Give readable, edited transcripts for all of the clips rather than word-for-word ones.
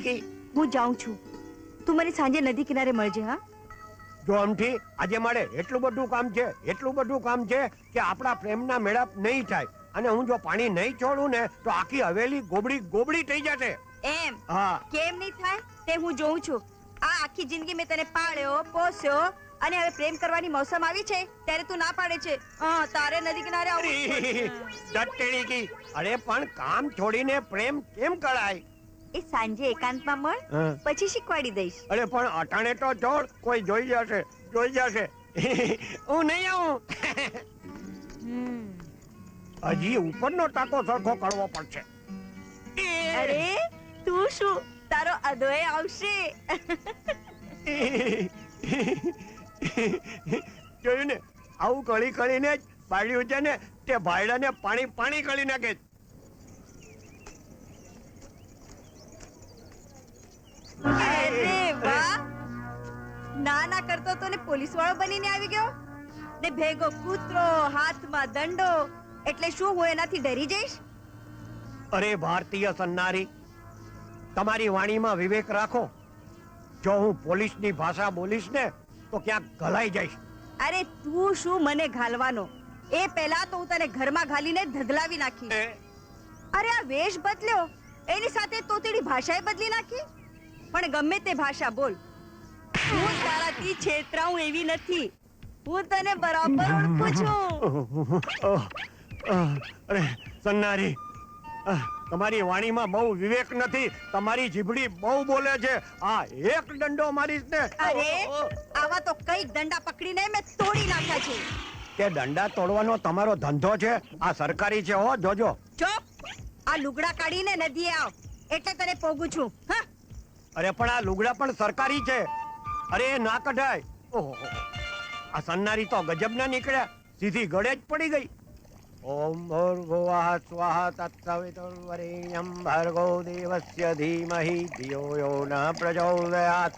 કી હું જાઉં છું. તું મને સાંજે નદી કિનારે મળજે. હા, જો આમથી આજે મારે એટલું બધું કામ છે કે આપણા પ્રેમના મેળાપ નહીં થાય. અને હું જો પાણી નહીં છોડું ને તો આખી હવેલી ગોબડી થઈ જશે. એમ? હા. કેમ નહીં થાય તે હું જોઉં છું. આ આખી જિંદગી મેં તને પાળ્યો પોસ્યો અને હવે પ્રેમ કરવાની મોસમ આવી છે ત્યારે તું ના પાડે છે. તારે નદી કિનારે દટ્ટેણી કી. અરે પણ કામ છોડીને પ્રેમ કેમ કરાય? એ સાંજે એકાંતમાં મળ, પછી શીખવાડી દઈશ. અરે પણ અટાણે તો છોડ, કોઈ જોઈ જશે. હું નહીં આવું. હજી ઉપરનો ટાંકો સરખો કરવો પડશે. અરે તું શું, તારો અદોય આવશે. જોયું ને, આવું કળીને જ પાડ્યું છે ને તે ભાઈડાને પાણી કરી નાખે. અરે વાહ, ના કરતો તો ને પોલીસ વાળો બનીને આવી ગયો ને ભેગો કૂતરો, હાથમાં દંડો. એટલે શું હું એનાથી ડરી જઈશ? અરે ભારતીય સન્નારી, તમારી વાણીમાં વિવેક રાખો. જો હું પોલીસની ભાષા બોલીશ ને તો ક્યાંક ઘલાઈ જઈશ. અરે તું શું મને ઘાલવાનો? એ પહેલા તો હું તને ઘરમાં ઘાલીને ધગલાવી નાખી. અરે આ વેશ બદલ્યો એની સાથે તોતેડી ભાષાએ બદલી નાખી. પણ ગમે તે ભાષા બોલ, હું તારાથી છેતરાઉં એવી નથી. હું તને બરાબર ઓળખું છું. અરે સન્નારી, તમારી વાણીમાં બહુ વિવેક નથી. તમારી જીભડી બહુ બોલે છે. આ એક દંડો મારીશ ને. અરે આવા તો કઈક દંડા પકડીને મેં તોડી નાખ્યા છે. તે દંડા તોડવાનો તમારો ધંધો છે? આ સરકારી છે હો, જોજો. ચૂપ! આ લુગડા કાઢીને નદીએ આવ એટલે તને પોગું છું. હા, અરે પણ આ લુગડા પણ સરકારી છે. અરે ના કઢાય. ઓહો, આ સન્નારી તો ગજબ ના નીકળ્યા. સીધી ગળે જ પડી ગઈ. ઓમ ભૂર્ભુવઃ સ્વાહા તત્સવિતુર્વરેણ્યં ભર્ગો દેવસ્ય ધીમહિ ધિયો યો નઃ પ્રચોદયાત.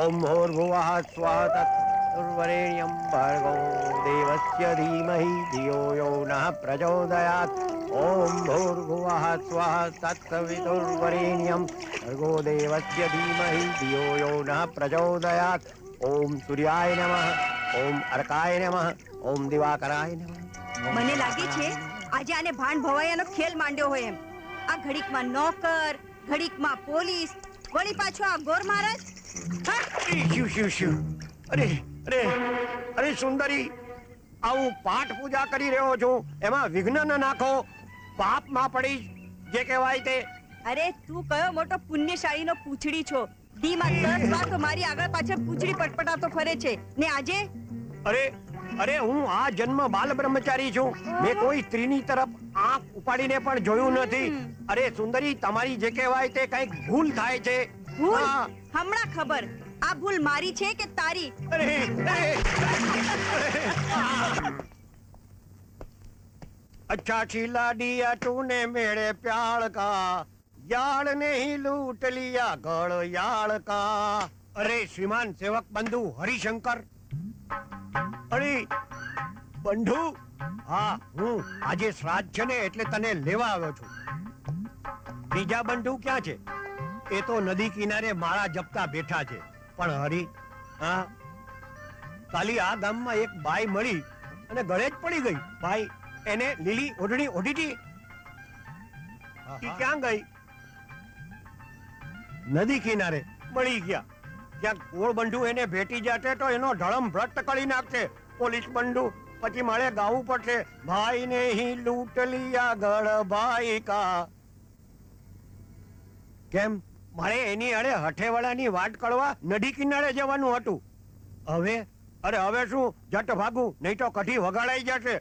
ઓમ ભૂર્ભુવઃ સ્વાહા તત્સવિતુર્વરેણ્યં ભર્ગો દેવસ્ય ધીમહિ ધિયો યો નઃ પ્રચોદયાત. ઓમ ભૂર્ભુવઃ સ્વાહા તત્સવિતુર્વરેણ્યં ભર્ગો દેવસ્ય ધીમહિ ધિયો યો નઃ પ્રચોદયાત. ઓમ સૂર્યાય નમઃ, ઓમ અર્કાય નમઃ, ઓમ દિવાકરાય નમઃ. મને લાગે છે આજે આને ભાન ભવાયાનો ખેલ માંડ્યો હોય એમ. આ ઘડીકમાં નોકર, ઘડીકમાં પોલીસ, વળી પાછો આ ગોર મહારાજ. અરે સુંદરી, આવું પાઠ પૂજા કરી રહ્યો છું, એમાં વિઘ્ન ન નાખો. પાપ માં પડી જે કહેવાય તે. અરે તું કયો મોટો પુણ્યશાળીનો પૂંછડી છો. દીમાં 10 વાર તો મારી આગળ પાછળ પૂંછડી પટપટાતો ફરે છે ને આજે. અરે હું આ જન્મ બાલ બ્રહ્મચારી છું. મેં કોઈ સ્ત્રીની તરફ આંખ ઉપાડીને પણ જોયું નથી. અરે સુંદરી, તમારી જે કહેવાય તે કઈક ભૂલ થાય છે. ભૂલ? હમણાં ખબર. આ ભૂલ મારી છે કે તારી? अच्छा खिला दिया तूने मेरे प्यार का, यार नहीं लूट लिया गढ़ यार का. अरे श्रीमान सेवक बंधु हरिशंकर. અરે બંધુ, હા હું આજે શ્રાદ્ધ છે ને એટલે તને લેવા આવ્યો છું. બીજા બંધુ ક્યાં છે? એ તો નદી કિનારે માળા જપતા બેઠા છે. પણ હરી, હા કાલી આ ગામમાં એક બાઈ મળી અને ગળે જ પડી ગઈ. ભાઈ એને લીલી ઓઢણી ઓઢી ક્યાં ગઈ? નદી કિનારે મળી ગયા. ક્યાંક કોળ બંધુ એને ભેટી જાતે તો એનો ધડમ ભ્રષ્ટ કરી નાખશે પોલીસ બંધુ. પછી મારે ગાવું પડશે, ભાઈ ને હી લૂંટ લિયા ગઢ ભાઈ કા. કેમ મારે એની અરે હઠેવાળાની વાટ કરવા નદી કિનારે જવાનું હતું. હવે શું જટ ભાગું, નહીં તો કઢી વગાડાઈ જશે.